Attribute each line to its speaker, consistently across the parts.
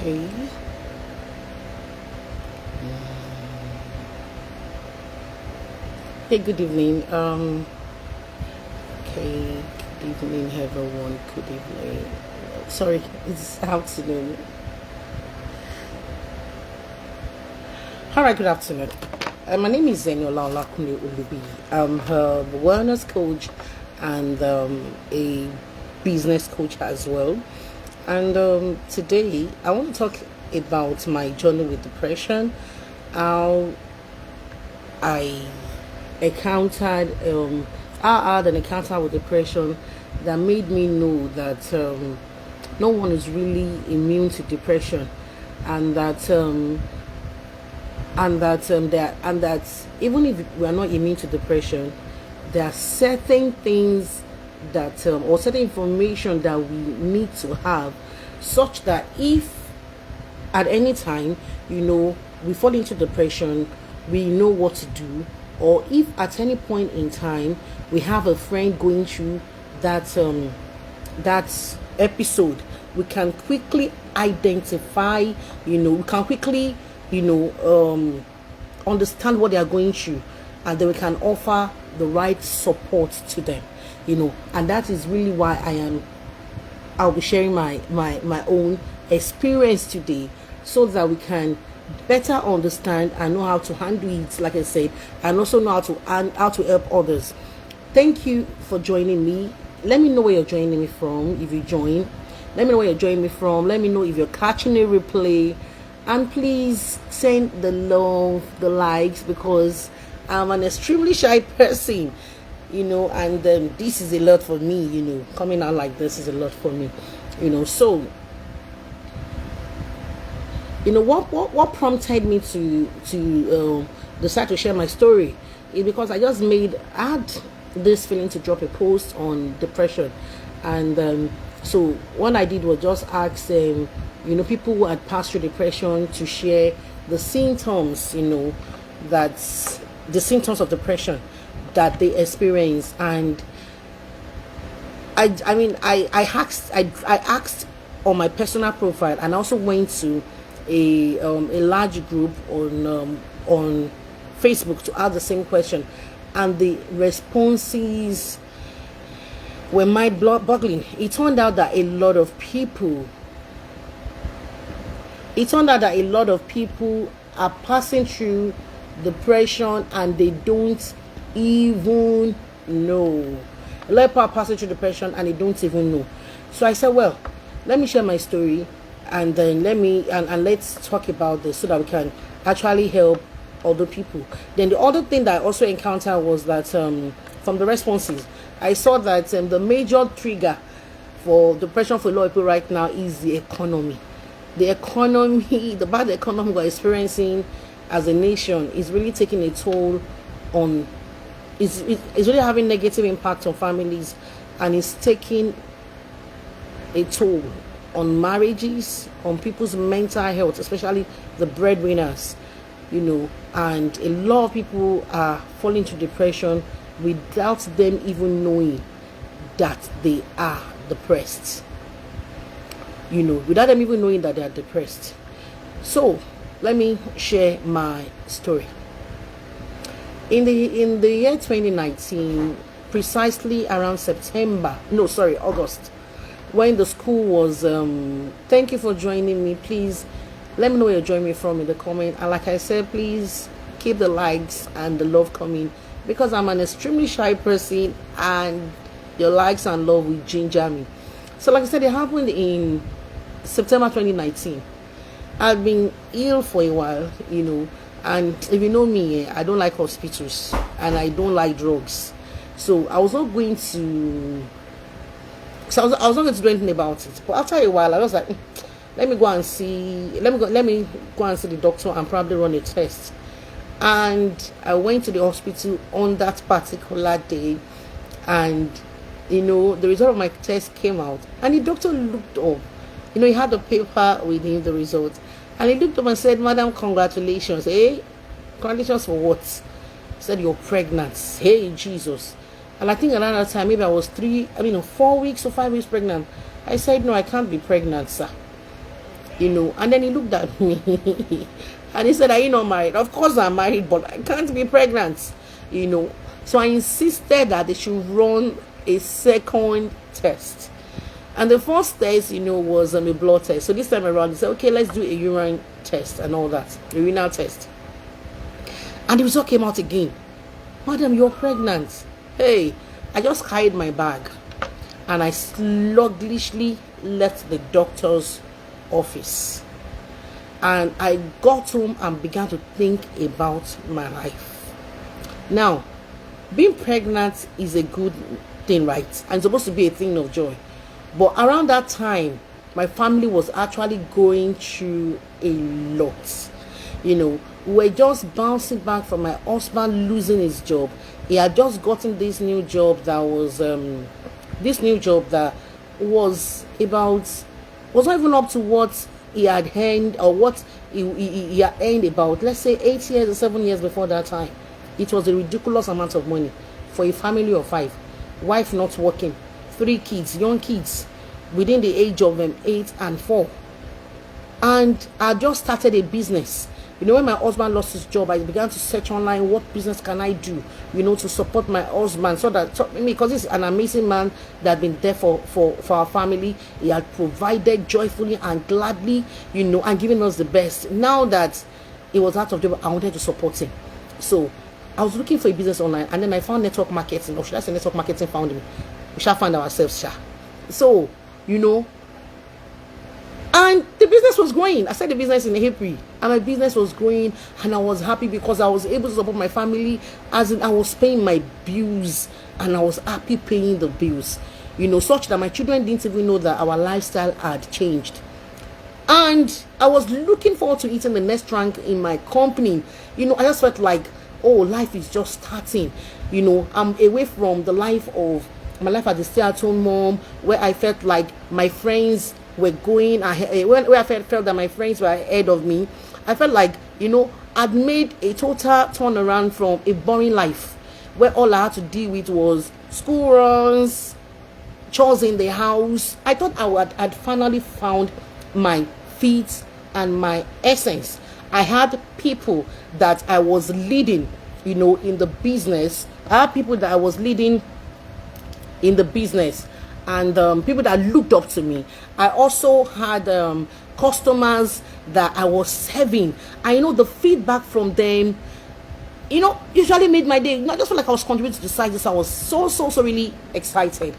Speaker 1: Okay. Hey, good evening. Okay, good evening, everyone. Good evening. Sorry, it's afternoon. All right, good afternoon. My name is Zeniola Olakunle Olubi. I'm a wellness coach and a business coach as well. And today, I want to talk about my journey with depression, how I encountered I had an encounter with depression that made me know that no one is really immune to depression, and that even if we are not immune to depression, there are certain things that or certain information that we need to have, such that if at any time we fall into depression, we know what to do. Or if at any point in time we have a friend going through that episode, we can quickly identify, we can quickly understand what they are going through, and then we can offer the right support to them. And that is really why I'll be sharing my own experience today, so that we can better understand and know how to handle it, like I said, and also know how to help others. Thank you for joining me. Let me know where you're joining me from. If you join, let me know where you're joining me from. Let me know if you're catching a replay, and please send the love, the likes, because I'm an extremely shy person, and this is a lot for me. Coming out like this is a lot for me, so what prompted me to decide to share my story is because I had this feeling to drop a post on depression. And so what I did was just ask people who had passed through depression to share the symptoms, that's the symptoms of depression that they experience. And I asked on my personal profile, and I also went to a large group on Facebook to ask the same question, and the responses were mind-boggling. It turned out that a lot of people are passing through depression and they don't even know. A lot of people are passing through depression and they don't even know. So I said, well, let me share my story, and then let's talk about this so that we can actually help other people. Then the other thing that I also encountered was that from the responses, I saw that the major trigger for depression for a lot of people right now is the economy. The bad economy we're experiencing as a nation is really taking a toll on. It's really having negative impact on families, and it's taking a toll on marriages, on people's mental health, especially the breadwinners, and a lot of people are falling into depression without them even knowing that they are depressed, without them even knowing that they are depressed. So let me share my story. In the year 2019, precisely around August, when the school was thank you for joining me. Please let me know where you're joining me from in the comment, and like I said, please keep the likes and the love coming, because I'm an extremely shy person, and your likes and love will ginger me. So like I said, it happened in September 2019. I've been ill for a while, and if you know me, I don't like hospitals and I don't like drugs. So I was not going to I was not going to do anything about it. But after a while, I was like, let me go and see the doctor and probably run a test. And I went to the hospital on that particular day, and the result of my test came out, and the doctor looked up. He had the paper with him, the result, and he looked up and said, "Madam, congratulations." Hey, congratulations for what? He said, "You're pregnant." Hey, Jesus. And I think around that time, maybe I was 4 weeks or 5 weeks pregnant. I said, "No, I can't be pregnant, sir." And then he looked at me and he said, "Are you not married?" Of course I'm married, but I can't be pregnant. So I insisted that they should run a second test. And the first test, was a blood test. So this time around, they said, "Okay, let's do a urine test and all that, a renal test." And the result came out again. "Madam, you're pregnant." Hey, I just carried my bag and I sluggishly left the doctor's office. And I got home and began to think about my life. Now, being pregnant is a good thing, right? And it's supposed to be a thing of joy. But around that time, my family was actually going through a lot. We were just bouncing back from my husband losing his job. He had just gotten this new job that was not even up to what he had earned, or what he had earned about, let's say, 8 years or 7 years before that time. It was a ridiculous amount of money for a family of 5. Wife not working, 3 kids, young kids, within the age of 8 and 4. And I just started a business. When my husband lost his job, I began to search online, what business can I do, to support my husband, because he's an amazing man that had been there for our family. He had provided joyfully and gladly, and giving us the best. Now that he was out of job, I wanted to support him. So I was looking for a business online, and then I found network marketing, or should I say network marketing found me. We shall find ourselves, So, and the business was going. I started the business in April, and my business was going, and I was happy because I was able to support my family, as in I was paying my bills, and I was happy paying the bills, such that my children didn't even know that our lifestyle had changed. And I was looking forward to eating the next rank in my company. I just felt like, oh, life is just starting. I'm away from the life of my life as a stay-at-home mom, where I felt like my friends were going ahead, where I felt that my friends were ahead of me. I felt like, I'd made a total turnaround from a boring life, where all I had to deal with was school runs, chores in the house. I thought I'd finally found my feet and my essence. I had people that I was leading, in the business. I had people that I was leading in the business, and people that looked up to me. I also had customers that I was serving. I the feedback from them, usually made my day. Not just feel like I was contributing to the site. I was so really excited.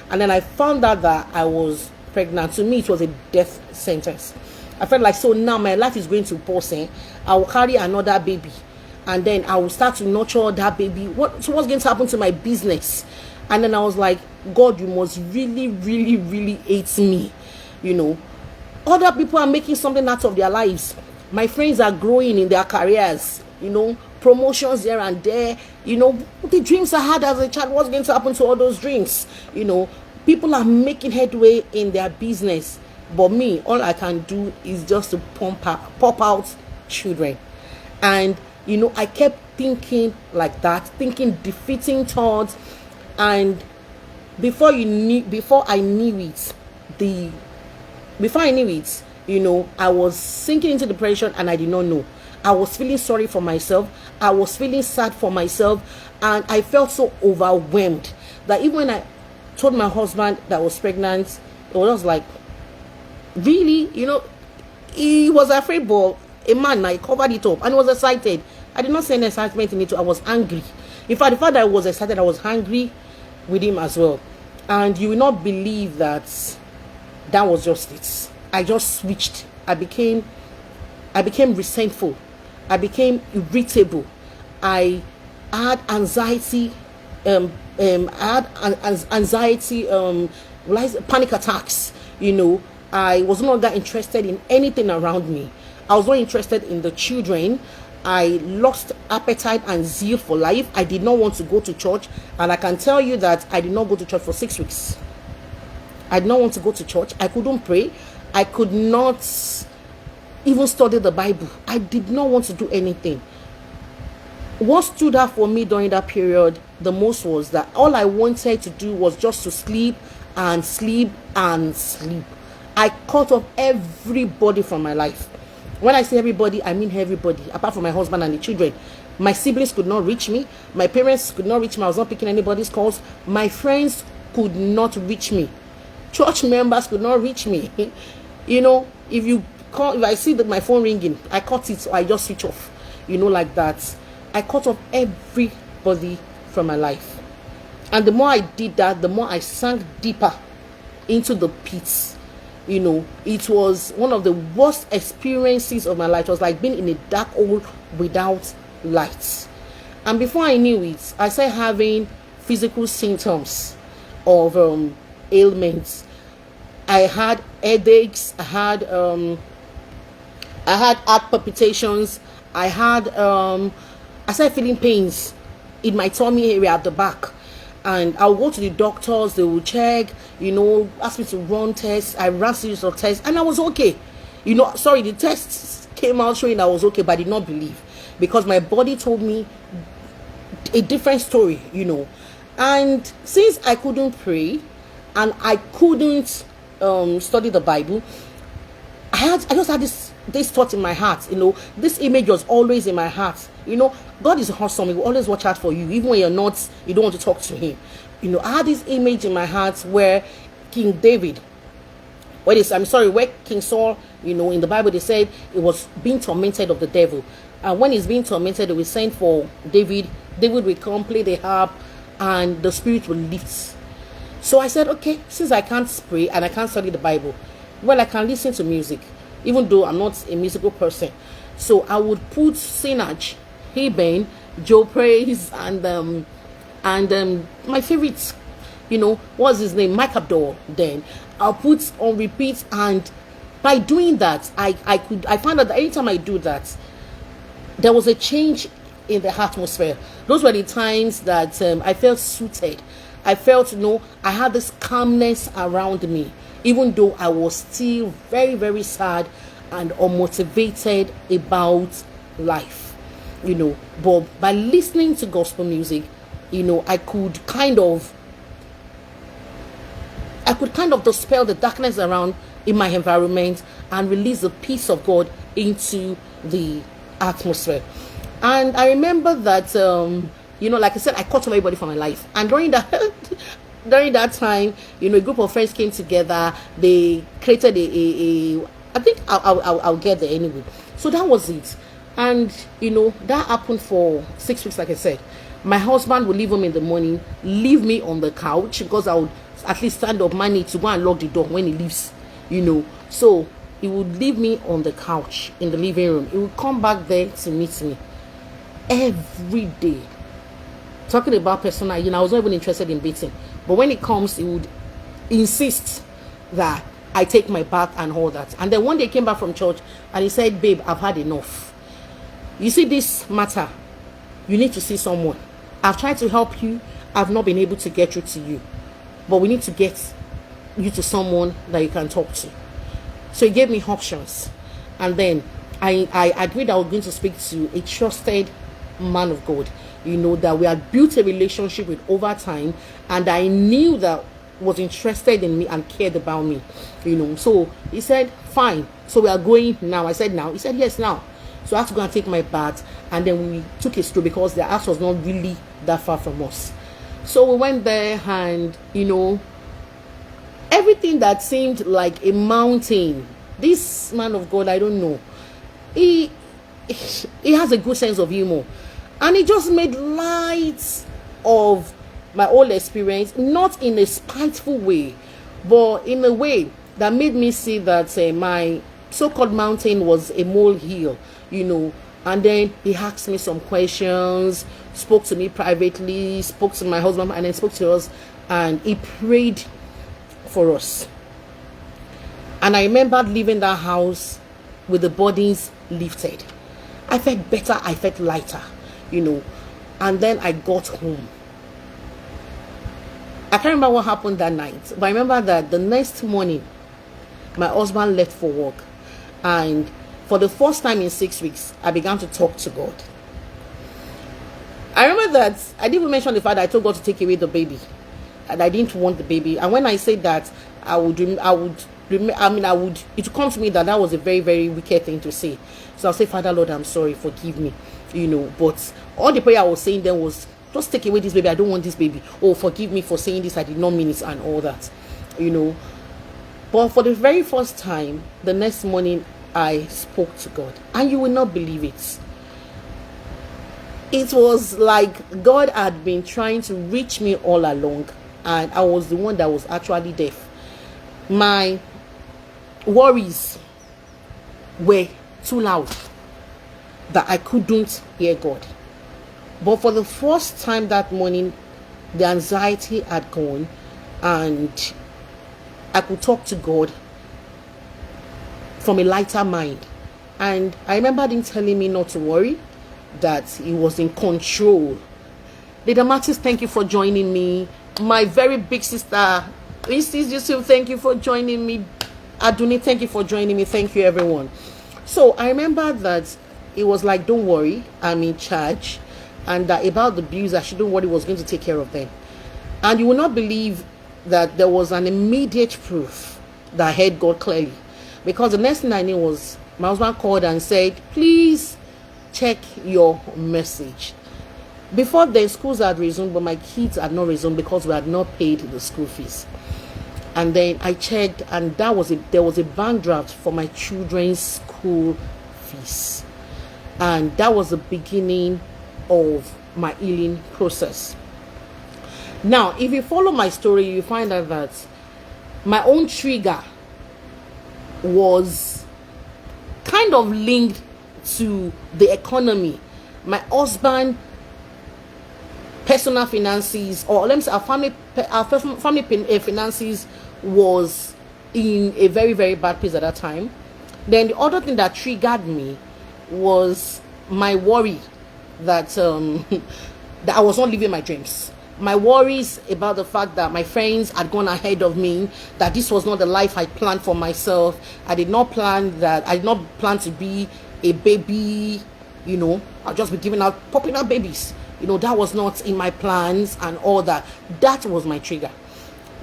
Speaker 1: And then I found out that I was pregnant. To me, it was a death sentence. I felt like, so now my life is going to pause. I will carry another baby, and then I will start to nurture that baby. What's going to happen to my business? And then I was like, God, you must really, really, really hate me. Other people are making something out of their lives. My friends are growing in their careers, promotions here and there. The dreams I had as a child, what's going to happen to all those dreams? People are making headway in their business. But me, all I can do is just to pop out children. And, I kept thinking like that, thinking defeating thoughts. And before I knew it, I was sinking into depression, and I did not know. I was feeling sorry for myself. I was feeling sad for myself, and I felt so overwhelmed that even when I told my husband that I was pregnant, it was like, really, he was afraid, but a man, I covered it up and was excited. I did not say any excitement in it. I was angry. In fact, the fact that I was excited, I was angry with him as well. And you will not believe that was just it. I just switched. I became resentful. I became irritable. I had anxiety. I had anxiety. Panic attacks. I was no longer interested in anything around me. I was not interested in the children. I lost appetite and zeal for life. I did not want to go to church. And I can tell you that I did not go to church for 6 weeks. I did not want to go to church. I couldn't pray. I could not even study the Bible. I did not want to do anything. What stood out for me during that period the most was that all I wanted to do was just to sleep and sleep and sleep. I cut off everybody from my life. When I say everybody, I mean everybody, apart from my husband and the children. My siblings could not reach me. My parents could not reach me. I was not picking anybody's calls. My friends could not reach me. Church members could not reach me. You know, if I see that my phone ringing, I cut it, or I just switch off. You know, like that. I cut off everybody from my life. And the more I did that, the more I sank deeper into the pits. You know, it was one of the worst experiences of my life. It was like being in a dark hole without light. And before I knew it, I started having physical symptoms of ailments. I had headaches. I had heart palpitations. I started feeling pains in my tummy area at the back. And I'll go to the doctors, they will check, you know, ask me to run tests. I ran series of tests and I was okay. You know, sorry, the tests came out showing I was okay, but I did not believe, because my body told me a different story, you know. And since I couldn't pray and I couldn't study the Bible, I just had this thought in my heart, you know. This image was always in my heart. You know, God is awesome. He will always watch out for you, even when you don't want to talk to him. You know, I had this image in my heart where King David, where King Saul, you know, in the Bible they said it was being tormented of the devil. And when he's being tormented, they will send for David. David will come, play the harp, and the spirit will lift. So I said, okay, since I can't pray and I can't study the Bible, well, I can listen to music, even though I'm not a musical person. So I would put Sinach, Heben, Joe Praise, and my favorite, you know, what's his name, Mike Abdul. Then I'll put on repeat, and by doing that, I found out that anytime I do that, there was a change in the atmosphere. Those were the times that I felt suited. I felt, you know, I had this calmness around me, even though I was still very, very sad and unmotivated about life, you know. But by listening to gospel music, you know, I could kind of dispel the darkness around in my environment and release the peace of God into the atmosphere. And I remember that you know, like I said, I cut off everybody from my life. And during that time, you know, a group of friends came together. They created I think I'll get there anyway. So that was it. And, you know, that happened for 6 weeks, like I said. My husband would leave home in the morning, leave me on the couch, because I would at least stand up my need to go and lock the door when he leaves, you know. So he would leave me on the couch in the living room. He would come back there to meet me every day. Talking about personal, you know, I was not even interested in dating. But when it comes, he would insist that I take my bath and all that. And then one day he came back from church and he said, babe, I've had enough. You see this matter, you need to see someone. I've tried to help you. I've not been able to get through to you. But we need to get you to someone that you can talk to. So he gave me options. And then I agreed I was going to speak to a trusted man of God, you know, that we had built a relationship with over time, and I knew that was interested in me and cared about me, you know. So he said, fine, so we are going now. I said, now? He said, yes, now. So I had to go and take my bath, and then we took a stroll because the house was not really that far from us. So we went there, and, you know, everything that seemed like a mountain, this man of God, I don't know, he has a good sense of humor, and he just made light of my old experience, not in a spiteful way, but in a way that made me see that my so-called mountain was a molehill, you know. And then he asked me some questions, spoke to me privately, spoke to my husband, and then spoke to us, and he prayed for us. And I remember leaving that house with the burdens lifted. I felt better, I felt lighter, you know. And then I got home. I can't remember what happened that night, but I remember that the next morning, my husband left for work, and for the first time in 6 weeks, I began to talk to God. I remember that I didn't even mention the fact that I told God to take away the baby, and I didn't want the baby. And when I said that, I would it would come to me that was a very, very wicked thing to say. So I'll say, Father, Lord, I'm sorry, forgive me, but all the prayer I was saying then was, just take away this baby, I don't want this baby. Oh, forgive me for saying this, I did not mean it, and all that, But for the very first time, the next morning, I spoke to God, and you will not believe it. It was like God had been trying to reach me all along, and I was the one that was actually deaf. My worries were too loud that I couldn't hear God. But for the first time that morning, the anxiety had gone, and I could talk to God from a lighter mind. And I remember him telling me not to worry, that he was in control. Lady Martis, thank you for joining me. My very big sister, Mrs. Yusuf, thank you for joining me. Aduni, thank you for joining me. Thank you, everyone. So I remember that it was like, don't worry, I'm in charge. And that about the bills, I shouldn't worry, was going to take care of them. And you will not believe that there was an immediate proof that I heard God clearly. Because the next thing I knew was my husband called and said, please check your message. Before then, schools had resumed, but my kids had not resumed because we had not paid the school fees. And then I checked, and there was a bank draft for my children's school fees. And that was the beginning of my healing process. Now, if you follow my story, you find out that my own trigger was kind of linked to the economy. My husband, personal finances, or let me say our family finances was in a very, very bad place at that time. Then the other thing that triggered me was my worry that that I was not living my dreams. My worries about the fact that my friends had gone ahead of me, that this was not the life I planned for myself. I did not plan to be a baby, I'll just be popping out babies. That was not in my plans and all that. That was my trigger.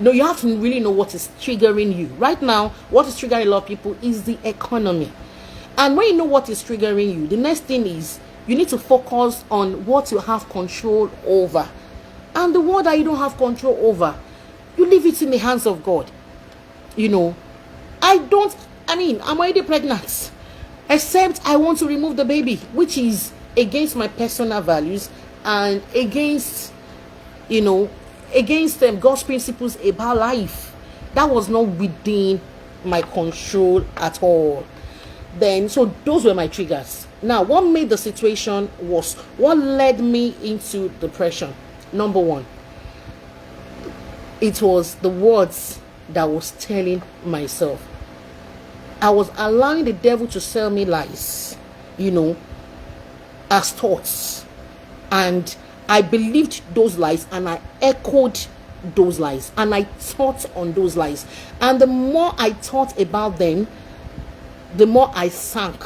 Speaker 1: You have to really know what is triggering you. Right now, what is triggering a lot of people is the economy. And when you know what is triggering you, the next thing is you need to focus on what you have control over. And the one that you don't have control over, you leave it in the hands of God. I'm already pregnant. Except I want to remove the baby, which is against my personal values and against God's principles about life. That was not within my control at all. Then, so those were my triggers. Now, what made the situation worse? What led me into depression? Number one, it was the words that I was telling myself. I was allowing the devil to sell me lies, as thoughts. And I believed those lies, and I echoed those lies, and I thought on those lies. And the more I thought about them, the more I sank,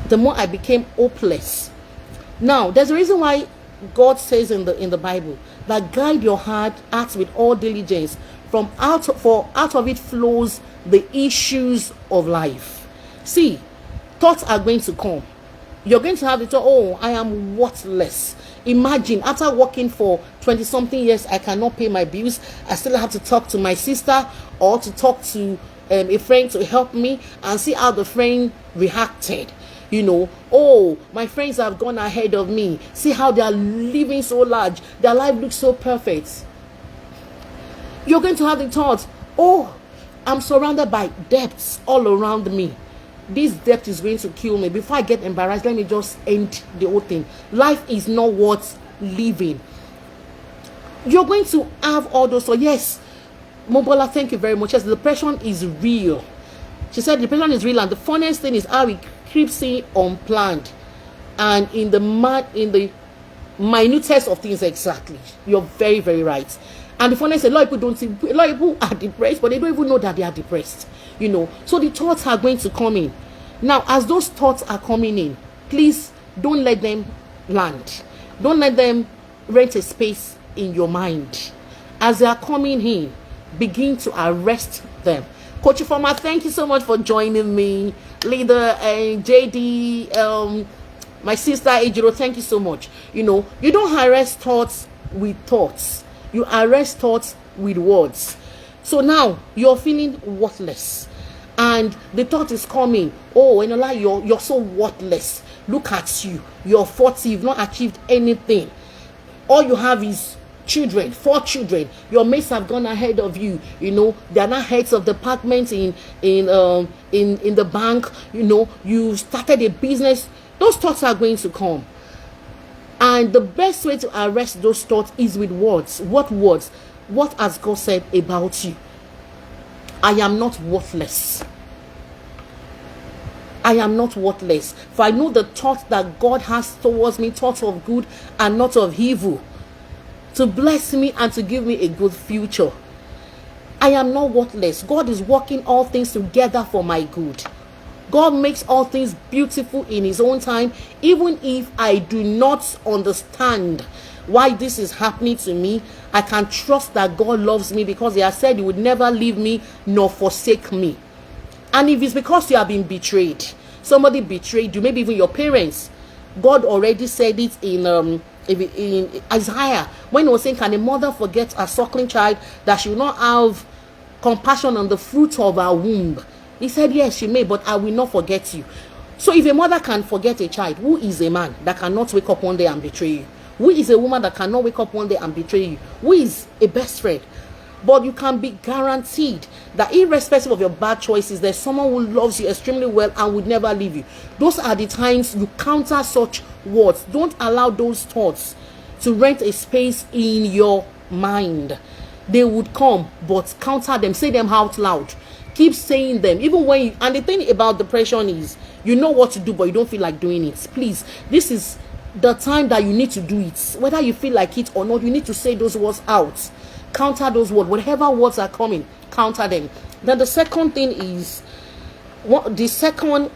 Speaker 1: the more I became hopeless. Now, there's a reason why God says in the Bible that guide your heart with all diligence, for out of it flows the issues of life. See, thoughts are going to come. You're going to have the thought, oh, I am worthless. Imagine, after working for 20-something years, I cannot pay my bills. I still have to talk to my sister or to talk to a friend to help me, and see how the friend reacted. Oh, my friends have gone ahead of me. See how they are living so large. Their life looks so perfect. You're going to have the thought, oh, I'm surrounded by debts all around me. This debt is going to kill me. Before I get embarrassed, let me just end the whole thing. Life is not worth living. You're going to have all those. So yes, Mobola, thank you very much. Yes, depression is real. She said depression is real, and the funniest thing is how it creeps in unplanned and in the minutest of things. Exactly, you're very, very right. And the funniest, a lot of people are depressed, but they don't even know that they are depressed. So the thoughts are going to come in. Now, as those thoughts are coming in, please don't let them land. Don't let them rent a space in your mind. As they are coming in, begin to arrest them. Coach Former, thank you so much for joining me. Leader JD, my sister Ejiro, thank you so much. You know, you don't arrest thoughts with thoughts. You arrest thoughts with words. So now you're feeling worthless. And the thought is coming, oh, Enola, you're so worthless. Look at you. You're 40, you've not achieved anything. All you have is children, 4 children. Your mates have gone ahead of you. You know, they are not heads of departments in the bank. You know, you started a business. Those thoughts are going to come. And the best way to arrest those thoughts is with words. What words? What has God said about you? I am not worthless. I am not worthless. For I know the thoughts that God has towards me, thoughts of good and not of evil, to bless me and to give me a good future. I am not worthless. God is working all things together for my good. God makes all things beautiful in his own time, even if I do not understand why this is happening to me. I can trust that God loves me, because he has said he would never leave me nor forsake me. And if it's because you have been betrayed, somebody betrayed you, maybe even your parents, God already said it in Isaiah, when he was saying, can a mother forget a suckling child, that she will not have compassion on the fruit of her womb? He said, yes, she may, but I will not forget you. So if a mother can forget a child, who is a man that cannot wake up one day and betray you? Who is a woman that cannot wake up one day and betray you? Who is a best friend? But you can be guaranteed that irrespective of your bad choices, there's someone who loves you extremely well and would never leave you. Those are the times you counter such words. Don't allow those thoughts to rent a space in your mind. They would come, but counter them. Say them out loud. Keep saying them. Even when you, and the thing about depression is, you know what to do, but you don't feel like doing it. Please, this is the time that you need to do it. Whether you feel like it or not, you need to say those words out. Counter those words. Whatever words are coming, counter them. Then the second thing is, what the second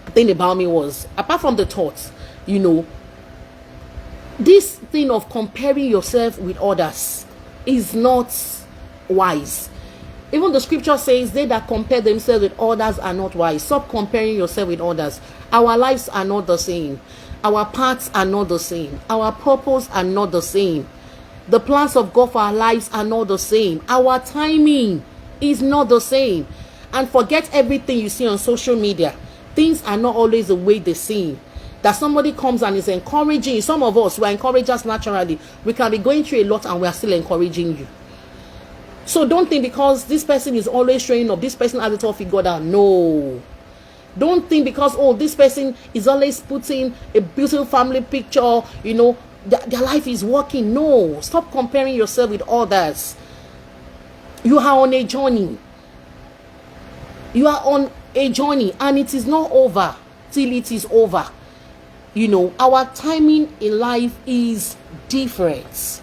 Speaker 1: thing about me was, apart from the thoughts, you know, this thing of comparing yourself with others is not wise. Even the scripture says, they that compare themselves with others are not wise. Stop comparing yourself with others. Our lives are not the same. Our paths are not the same. Our purpose are not the same. The plans of God for our lives are not the same. Our timing is not the same. And forget everything you see on social media. Things are not always the way they seem. That somebody comes and is encouraging. Some of us, we are encouragers naturally. We can be going through a lot and we are still encouraging you. So don't think because this person is always showing up, this person has it all figured out. No. Don't think because, oh, this person is always putting a beautiful family picture, you know, their life is working. No. Stop comparing yourself with others. You are on a journey. You are on a journey and it is not over till it is over. You know, our timing in life is different.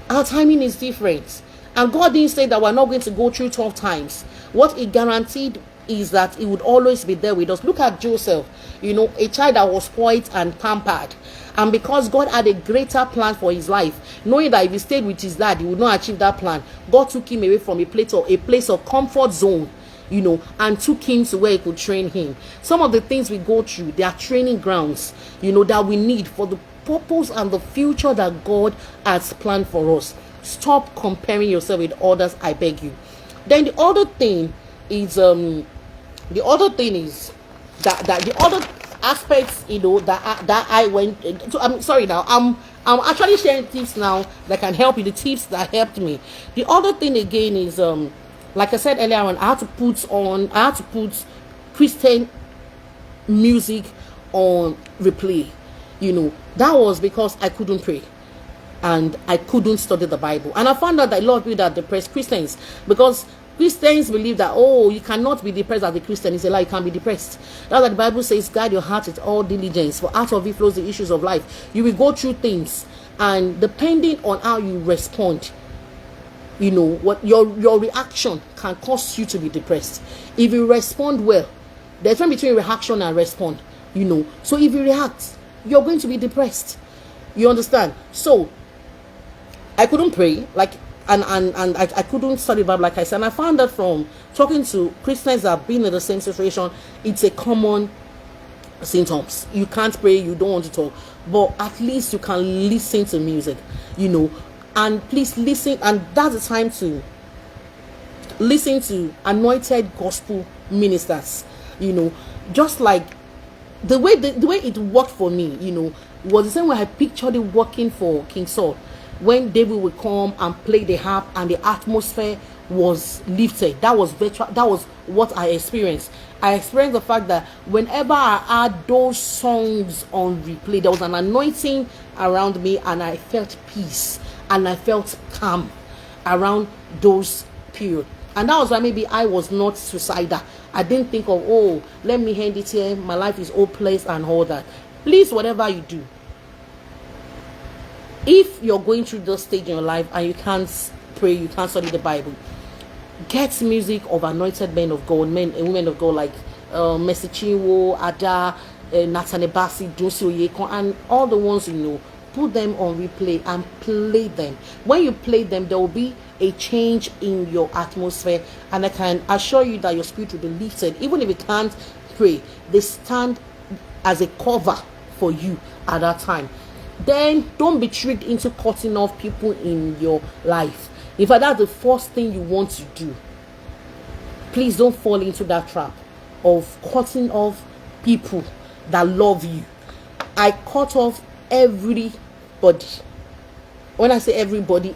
Speaker 1: Our timing is different. And God didn't say that we're not going to go through tough times. What he guaranteed is that he would always be there with us. Look at Joseph, you know, a child that was spoiled and pampered. And because God had a greater plan for his life, knowing that if he stayed with his dad, he would not achieve that plan, God took him away from a place of comfort zone, you know, and took him to where he could train him. Some of the things we go through, they are training grounds, you know, that we need for the purpose and the future that God has planned for us. Stop comparing yourself with others, I beg you. Then the other thing is that the other aspects, you know, that I went to. I'm sorry now. I'm actually sharing tips now that can help you. The tips that helped me. The other thing again is like I said earlier on, I had to put Christian music on replay. You know, that was because I couldn't pray. And I couldn't study the Bible. And I found out that a lot of people that depressed Christians, because Christians believe that, oh, you cannot be depressed as a Christian. It's a lie, you can't be depressed. That's what the Bible says, guard your heart with all diligence, for out of it flows the issues of life. You will go through things, and depending on how you respond, you know, what your reaction can cause you to be depressed. If you respond well, there's a difference between reaction and respond, you know. So if you react, you're going to be depressed. You understand? So I couldn't pray. Like and I couldn't study Bible, like I said. And I found that from talking to Christians that have been in the same situation, it's a common symptoms. You can't pray, you don't want to talk, but at least you can listen to music, and please listen. And that's the time to listen to anointed gospel ministers, just like the way it worked for me, was the same way I pictured it working for King Saul, when David would come and play the harp and the atmosphere was lifted. That was virtual. That was what I experienced. I experienced the fact that whenever I had those songs on replay, there was an anointing around me, and I felt peace and I felt calm around those periods. And that was why maybe I was not suicidal. I didn't think of, oh, let me end it here, my life is hopeless and all that. Please, whatever you do, if you're going through this stage in your life and you can't pray, you can't study the Bible, get music of anointed men of God, men and women of God, like Mercy Chinwo, Ada, Nathan Ebasi, Dunsi Oyekon, and all the ones put them on replay and play them. When you play them, there will be a change in your atmosphere, and I can assure you that your spirit will be lifted. Even if you can't pray, they stand as a cover for you at that time. Then don't be tricked into cutting off people in your life. In fact, that's the first thing you want to do. Please don't fall into that trap of cutting off people that love you. I cut off everybody. When I say everybody,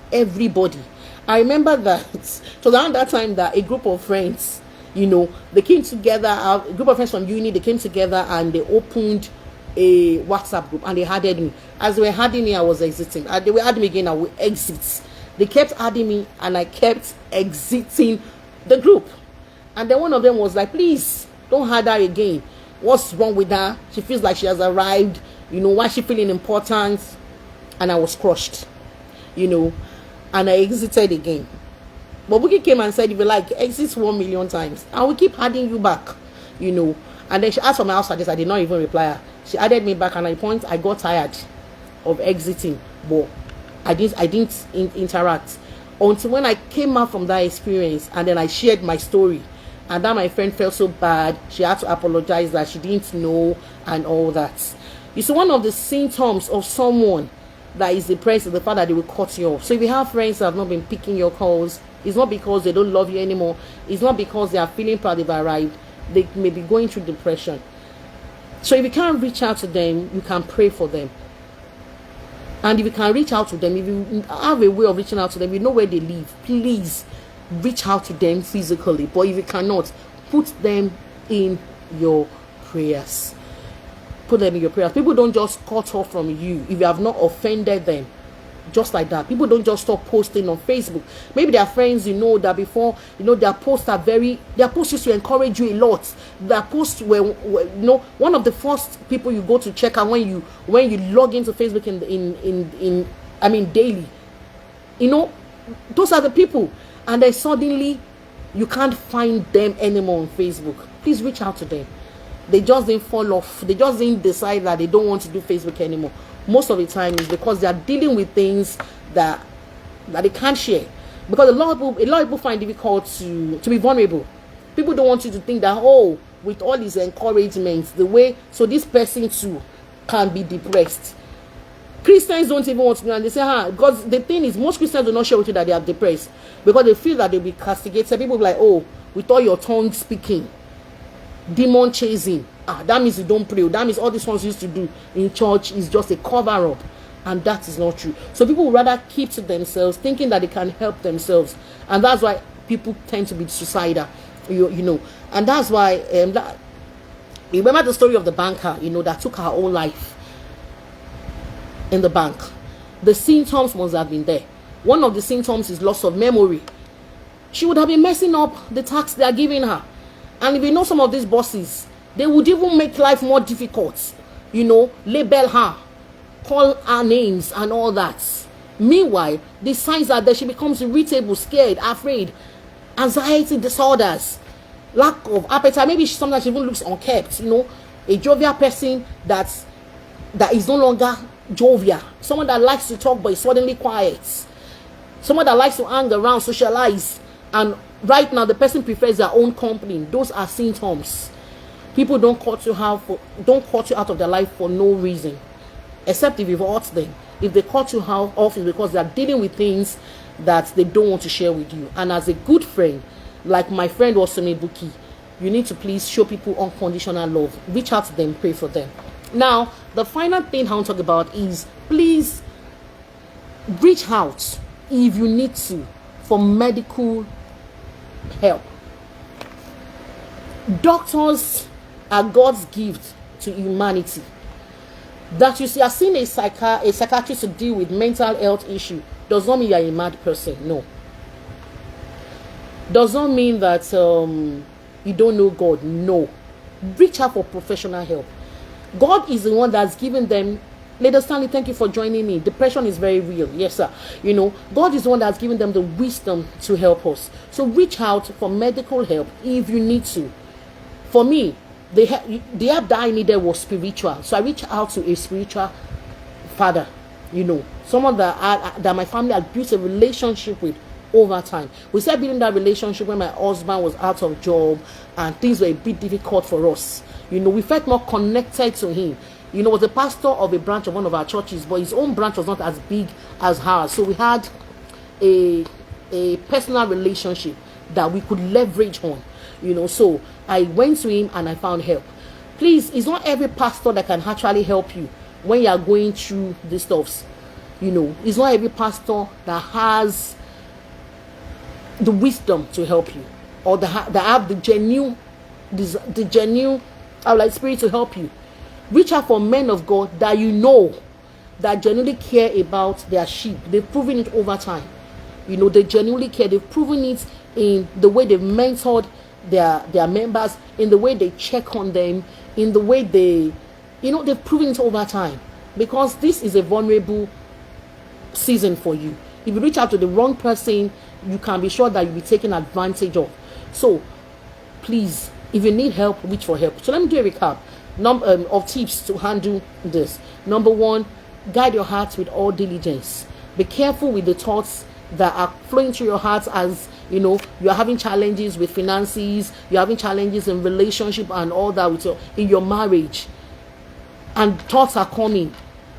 Speaker 1: I remember that it was around that time that a group of friends, they came together, a group of friends from uni, they came together and they opened a WhatsApp group and they added me. As they were adding me, I was exiting. They were adding me again, I would exit. They kept adding me and I kept exiting the group. And then one of them was like, please, don't add her again. What's wrong with her? She feels like she has arrived. Why is she feeling important? And I was crushed, and I exited again. But Bookie came and said, if you like, exit 1 million times, I will keep adding you back, And then she asked for my house address. I did not even reply her. She added me back, and at the point I got tired of exiting, but I didn't interact until when I came out from that experience, and then I shared my story, and then my friend felt so bad. She had to apologize that she didn't know and all that. You see, one of the symptoms of someone that is depressed is the fact that they will cut you off. So if you have friends that have not been picking your calls, it's not because they don't love you anymore. It's not because they are feeling proud they've arrived. They may be going through depression. So if you can't reach out to them, you can pray for them. And if you can reach out to them, if you have a way of reaching out to them, you know where they live, please reach out to them physically. But if you cannot, put them in your prayers. Put them in your prayers. People don't just cut off from you if you have not offended them. Just like that. People don't just stop posting on Facebook. Maybe their friends, that before, their posts used to encourage you a lot. Their posts were, one of the first people you go to check out when you log into Facebook in daily. Those are the people. And then suddenly you can't find them anymore on Facebook. Please reach out to them. They just didn't fall off. They just didn't decide that they don't want to do Facebook anymore. Most of the time is because they are dealing with things that they can't share. Because a lot of people find it difficult to be vulnerable. People don't want you to think that, with all these encouragements, so this person too can be depressed. Christians don't even want to know, and they say, because the thing is, most Christians do not share with you that they are depressed because they feel that they'll be castigated. People be like, with all your tongue speaking, demon chasing, that means you don't pray. That means all these ones used to do in church is just a cover up, and that is not true. So people would rather keep to themselves, thinking that they can help themselves, and that's why people tend to be suicidal. And that's why you remember the story of the banker, that took her own life in the bank. The symptoms must have been there. One of the symptoms is loss of memory. She would have been messing up the tax they are giving her. And if you know some of these bosses, they would even make life more difficult. Label her, call her names and all that. Meanwhile, the signs are that she becomes irritable, scared, afraid, anxiety disorders, lack of appetite. Maybe sometimes she even looks unkept. A jovial person that is no longer jovial. Someone that likes to talk but is suddenly quiet. Someone that likes to hang around, socialize, and right now the person prefers their own company. Those are symptoms. People don't cut you out of their life for no reason, except if you've hurt them. If they cut you off, it's because they are dealing with things that they don't want to share with you. And as a good friend, like my friend Osome Buki, you need to please show people unconditional love. Reach out to them, pray for them. Now, the final thing I want to talk about is, please reach out if you need to for medical help. Doctors are God's gift to humanity. That you see, are seeing a psychiatrist to deal with mental health issue does not mean you are a mad person. No. Does not mean that you don't know God. No. Reach out for professional help. God is the one that's given them. Lady Stanley, thank you for joining me. Depression is very real. Yes, sir. You know, God is the one that's given them the wisdom to help us. So reach out for medical help if you need to. For me, the help that I needed was spiritual. So I reached out to a spiritual father, you know, someone that my family had built a relationship with over time. We started building that relationship when my husband was out of job and things were a bit difficult for us. You know, we felt more connected to him. You know, was a pastor of a branch of one of our churches, but his own branch was not as big as ours. So we had a personal relationship that we could leverage on. You know, so I went to him and I found help. Please, it's not every pastor that can actually help you when you are going through these stuffs. You know, it's not every pastor that has the wisdom to help you, or that have the genuine spirit to help you. Reach out for men of God that you know that genuinely care about their sheep. They've proven it over time. You know, they genuinely care. They've proven it in the way they've mentored their members, in the way they check on them, in the way they've proven it over time. Because this is a vulnerable season for you. If you reach out to the wrong person, you can be sure that you'll be taken advantage of. So please, if you need help, reach for help. So let me do a recap of tips to handle this. Number 1, guide your heart with all diligence. Be careful with the thoughts that are flowing through your heart, as you know you are having challenges with finances, you're having challenges in relationship and all that in your marriage, and thoughts are coming.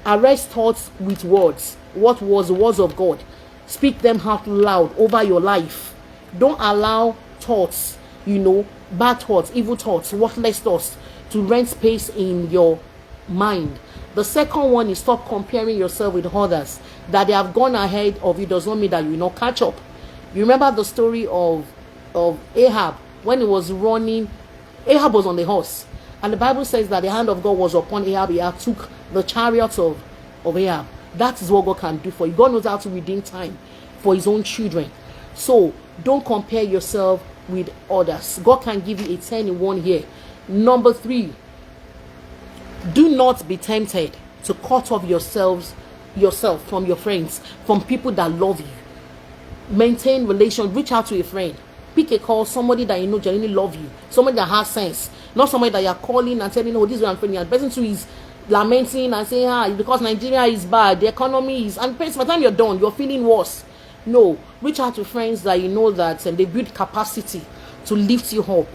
Speaker 1: Arrest thoughts with words. What was the words of God? Speak them out loud over your life. Don't allow thoughts, bad thoughts, evil thoughts, worthless thoughts to rent space in your mind. The second one is stop comparing yourself with others. That they have gone ahead of you does not mean that you will not catch up. You remember the story of Ahab when he was running. Ahab was on the horse, and the Bible says that the hand of God was upon Ahab. Ahab took the chariots of Ahab. That is what God can do for you. God knows how to redeem time for his own children. So don't compare yourself with others. God can give you a 10 in 1 year. Number 3, do not be tempted to cut off yourself from your friends, from people that love you. Maintain relations. Reach out to a friend. Pick a call, somebody that you know genuinely love you, somebody that has sense, not somebody that you're calling and telling, oh, this is what I'm feeling. And the person who is lamenting and saying, because Nigeria is bad, the economy is, and by the time you're done, you're feeling worse. No, reach out to friends that you know that they build capacity to lift you up.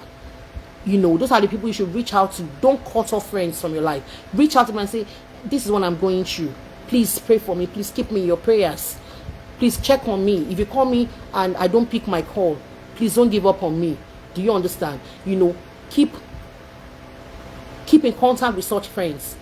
Speaker 1: Those are the people you should reach out to. Don't cut off friends from your life. Reach out to them and say, this is what I'm going through. Please pray for me. Please keep me in your prayers. Please check on me. If you call me and I don't pick my call, please don't give up on me. Do you understand? Keep in contact with such friends,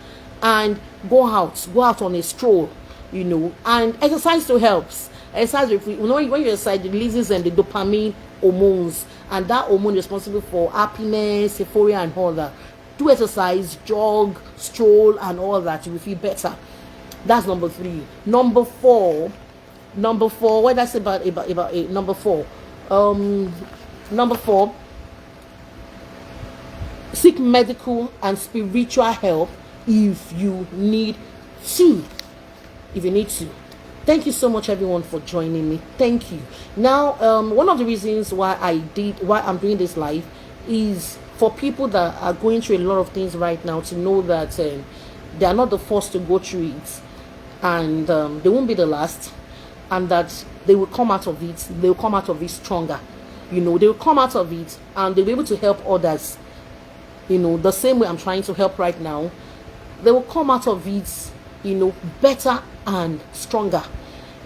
Speaker 1: and go out on a stroll, and exercise still helps. Exercise, when you exercise, it releases the dopamine hormones, and that hormone is responsible for happiness, euphoria, and all that. Do exercise, jog, stroll, and all that. You will feel better. That's number 3. Number 4. What did I say about number 4? Number 4. Seek medical and spiritual help if you need to. Thank you so much, everyone, for joining me. Thank you. Now, one of the reasons why I'm doing this live is for people that are going through a lot of things right now to know that they are not the first to go through it, and they won't be the last. and that they will come out of it. They will come out of it stronger. You know, they will come out of it and they'll be able to help others. You know, the same way I'm trying to help right now. They will come out of it, you know, better and stronger.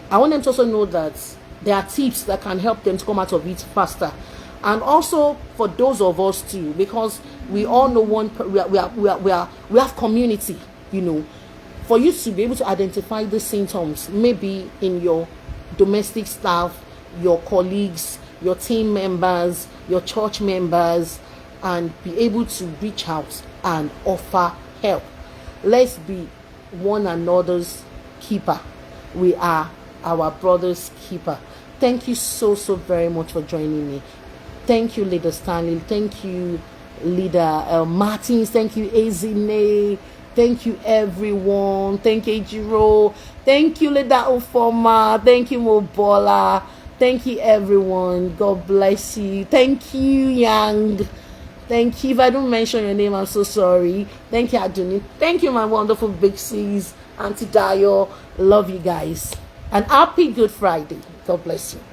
Speaker 1: I want them to also know that there are tips that can help them to come out of it faster. And also for those of us too, because we all know we have community, you know, for you to be able to identify the symptoms, maybe in your domestic staff, your colleagues, your team members, your church members, and be able to reach out and offer help. Let's be one another's keeper. We are our brother's keeper. Thank you so very much for joining me. Thank you, Leader Stanley. Thank you, Leader Martins. Thank you, Ezine. Thank you, everyone. Thank you, Ejiro. Thank you, Leader Ofoma. Thank you, Mobola. Thank you, everyone. God bless you. Thank you, Yang. Thank you. If I don't mention your name, I'm so sorry. Thank you, Aduni. Thank you, my wonderful Big C's, Auntie Dayo. Love you guys. And happy Good Friday. God bless you.